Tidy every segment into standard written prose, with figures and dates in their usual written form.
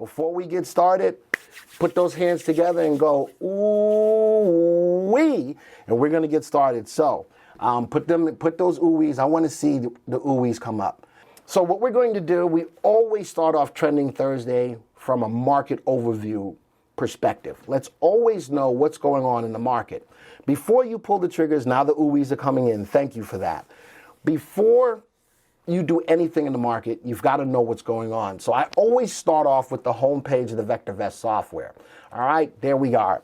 before we get started, put those hands together and go, ooh-wee, and we're going to get started. So put those ooh-wees. I want to see the ooh-wees come up. So what we're going to do, we always start off Trending Thursday from a market overview perspective. Let's always know what's going on in the market. Before you pull the triggers, now the ooh-wees are coming in. Thank you for that. Before you do anything in the market, you've got to know what's going on. So I always start off with the home page of the VectorVest software. All right, there we are.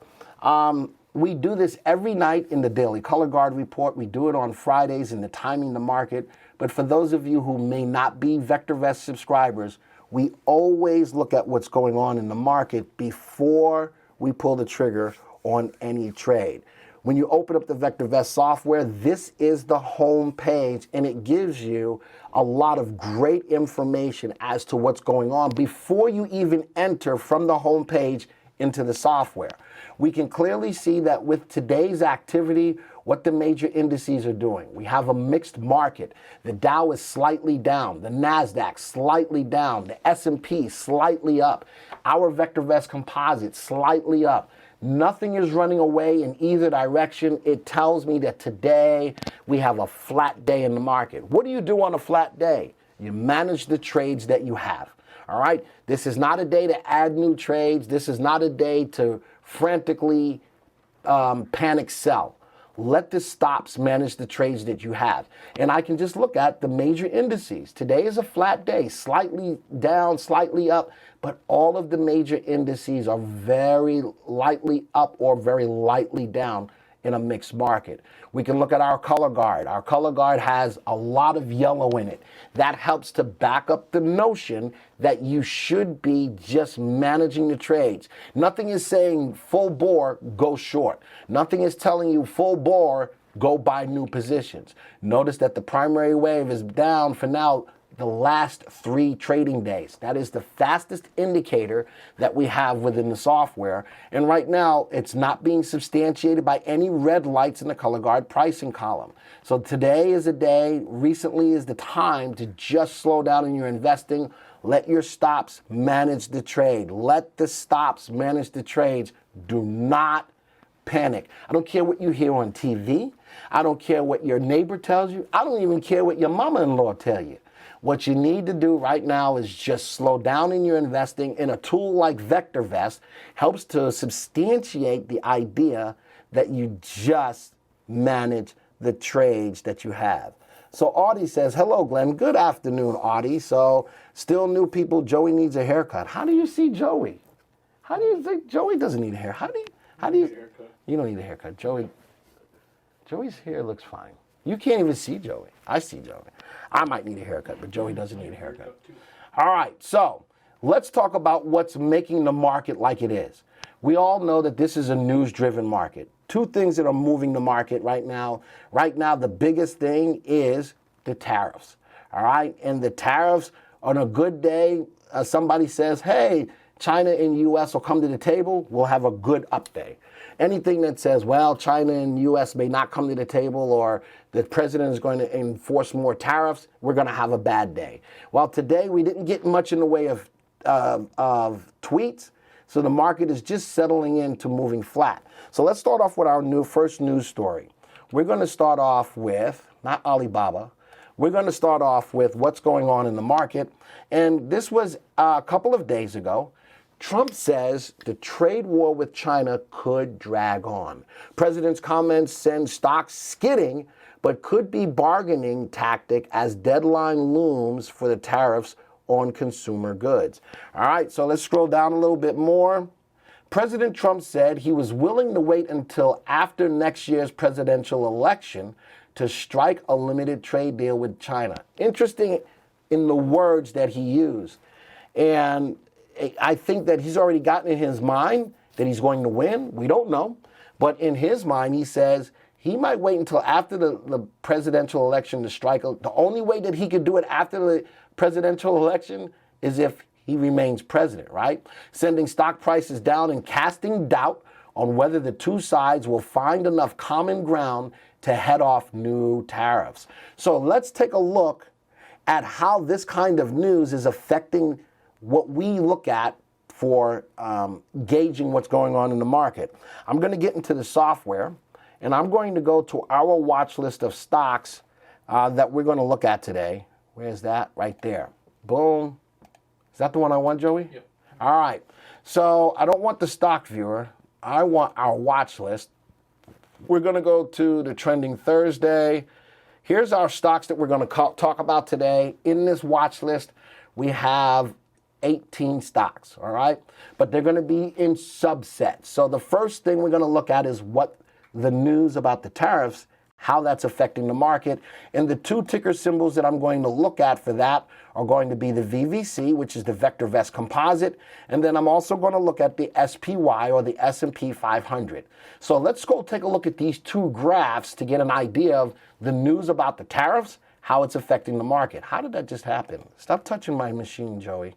We do this every night in the Daily Color Guard Report. We do it on Fridays in the Timing the Market. But for those of you who may not be VectorVest subscribers, we always look at what's going on in the market before we pull the trigger on any trade. When you open up the VectorVest software, this is the home page, and it gives you a lot of great information as to what's going on before you even enter from the home page into the software. We can clearly see that with today's activity, what the major indices are doing. We have a mixed market. The Dow is slightly down, the NASDAQ slightly down, the S&P slightly up, our VectorVest Composite slightly up. Nothing is running away in either direction. It tells me that today we have a flat day in the market. What do you do on a flat day? You manage the trades that you have. All right? This is not a day to add new trades. This is not a day to frantically panic sell. Let the stops manage the trades that you have. And I can just look at the major indices. Today is a flat day, slightly down, slightly up, but all of the major indices are very lightly up or very lightly down in a mixed market. We can look at our color guard. Our color guard has a lot of yellow in it. That helps to back up the notion that you should be just managing the trades. Nothing is saying full bore, go short. Nothing is telling you full bore, go buy new positions. Notice that the primary wave is down for now the last 3 trading days. That is the fastest indicator that we have within the software. And right now, it's not being substantiated by any red lights in the color guard pricing column. So today is a day, recently is the time to just slow down in your investing. Let your stops manage the trade. Let the stops manage the trades. Do not panic. I don't care what you hear on TV. I don't care what your neighbor tells you. I don't even care what your mama-in-law tell you. What you need to do right now is just slow down in your investing, and a tool like VectorVest helps to substantiate the idea that you just manage the trades that you have. So Audie says, hello, Glenn. Good afternoon, Audie. So still new people, Joey needs a haircut. How do you see Joey? How do you think Joey doesn't need a hair? How do you You don't need a haircut. Joey's hair looks fine. You can't even see Joey. I see Joey. I might need a haircut, but Joey doesn't need a haircut. All right, so let's talk about what's making the market like it is. We all know that this is a news-driven market. 2 things that are moving the market right now. Right now, the biggest thing is the tariffs. All right, and the tariffs on a good day, somebody says, hey, China and U.S. will come to the table, we'll have a good up day. Anything that says, well, China and U.S. may not come to the table, or the president is going to enforce more tariffs, we're going to have a bad day. Well, today we didn't get much in the way of tweets, so the market is just settling into moving flat. So let's start off with our first news story. We're going to start off with, not Alibaba, we're going to start off with what's going on in the market. And this was a couple of days ago. Trump says the trade war with China could drag on. President's comments send stocks skidding, but could be bargaining tactic as deadline looms for the tariffs on consumer goods. All right, so let's scroll down a little bit more. President Trump said he was willing to wait until after next year's presidential election to strike a limited trade deal with China. Interesting in the words that he used. And I think that he's already gotten in his mind that he's going to win. We don't know. But in his mind, he says he might wait until after the presidential election to strike. The only way that he could do it after the presidential election is if he remains president, right? Sending stock prices down and casting doubt on whether the two sides will find enough common ground to head off new tariffs. So let's take a look at how this kind of news is affecting what we look at for gauging what's going on in the market. I'm going to get into the software, and I'm going to go to our watch list of stocks that we're going to look at today. Where's that? Right there. Boom. Is that the one I want, Joey? Yep. All right. So I don't want the stock viewer. I want our watch list. We're going to go to the Trending Thursday. Here's our stocks that we're going to talk about today. In this watch list, we have 18 stocks, all right? But they're going to be in subsets. So the first thing we're going to look at is what the news about the tariffs, how that's affecting the market. And the two ticker symbols that I'm going to look at for that are going to be the VVC, which is the VectorVest Composite, and then I'm also going to look at the SPY, or the S&P 500. So let's go take a look at these two graphs to get an idea of the news about the tariffs, how it's affecting the market. How did that just happen? Stop touching my machine, Joey.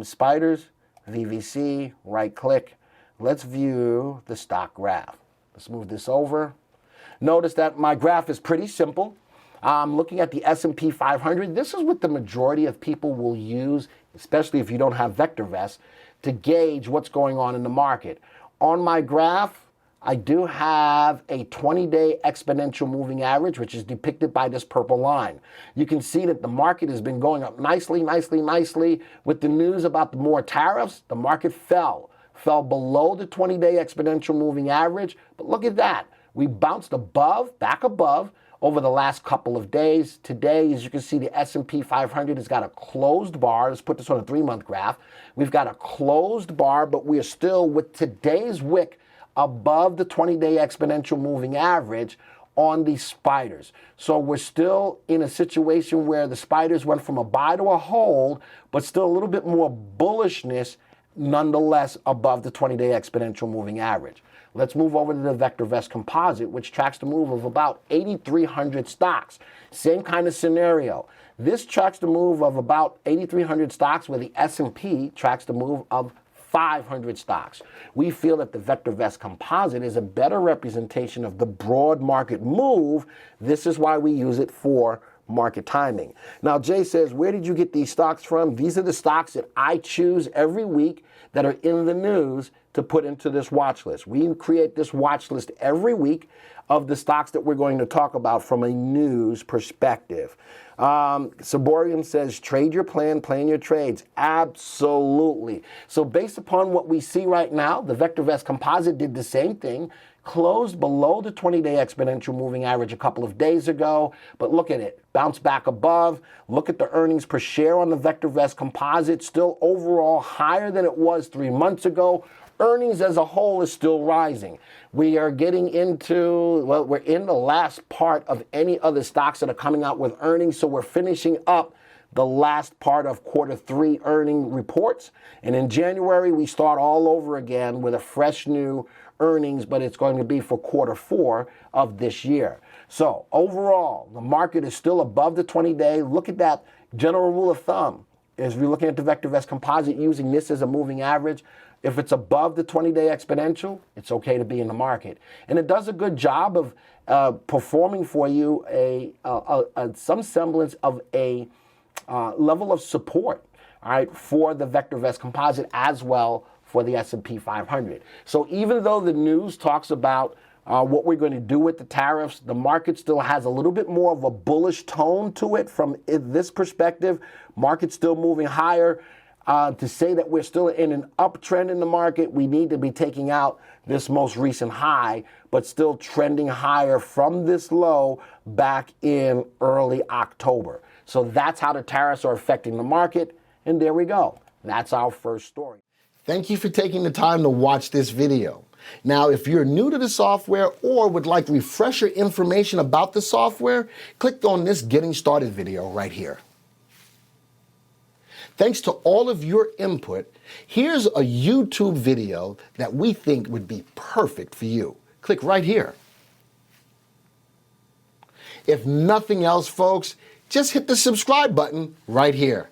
Spiders, VVC, right click. Let's view the stock graph. Let's move this over. Notice that my graph is pretty simple. I'm looking at the S&P 500. This is what the majority of people will use, especially if you don't have VectorVest, to gauge what's going on in the market. On my graph, I do have a 20-day exponential moving average, which is depicted by this purple line. You can see that the market has been going up nicely. With the news about the more tariffs, the market fell below the 20-day exponential moving average. But look at that. We bounced back above over the last couple of days. Today, as you can see, the S&P 500 has got a closed bar. Let's put this on a 3-month graph. We've got a closed bar, but we are still, with today's wick, above the 20-day exponential moving average on the spiders. So we're still in a situation where the spiders went from a buy to a hold, but still a little bit more bullishness, nonetheless above the 20-day exponential moving average. Let's move over to the VectorVest Composite, which tracks the move of about 8,300 stocks. Same kind of scenario. This tracks the move of about 8,300 stocks, where the S&P tracks the move of 500 stocks. We feel that the VectorVest Composite is a better representation of the broad market move. This is why we use it for market timing. Now, Jay says, where did you get these stocks from? These are the stocks that I choose every week that are in the news to put into this watch list. We create this watch list every week of the stocks that we're going to talk about from a news perspective. Saborian says, trade your plan your trades. Absolutely. So based upon what we see right now, the VectorVest Composite did the same thing, closed below the 20-day exponential moving average a couple of days ago, but look at it, bounced back above. Look at the earnings per share on the VectorVest Composite, still overall higher than it was 3 months ago. Earnings as a whole is still rising. We are getting into, well, we're in the last part of any other stocks that are coming out with earnings, so we're finishing up the last part of Q3 earning reports. And in January, we start all over again with a fresh new earnings, but it's going to be for Q4 of this year. So overall, the market is still above the 20-day. Look at that general rule of thumb. As we're looking at the VectorVest Composite using this as a moving average, if it's above the 20-day exponential, it's okay to be in the market. And it does a good job of performing for you some semblance of a level of support, all right, for the VectorVest Composite as well for the S&P 500. So even though the news talks about what we're going to do with the tariffs, the market still has a little bit more of a bullish tone to it from this perspective. Market's still moving higher. To say that we're still in an uptrend in the market, we need to be taking out this most recent high, but still trending higher from this low back in early October. So that's how the tariffs are affecting the market. And there we go. That's our first story. Thank you for taking the time to watch this video. Now, if you're new to the software or would like refresher information about the software, click on this Getting Started video right here. Thanks to all of your input, here's a YouTube video that we think would be perfect for you. Click right here. If nothing else, folks, just hit the subscribe button right here.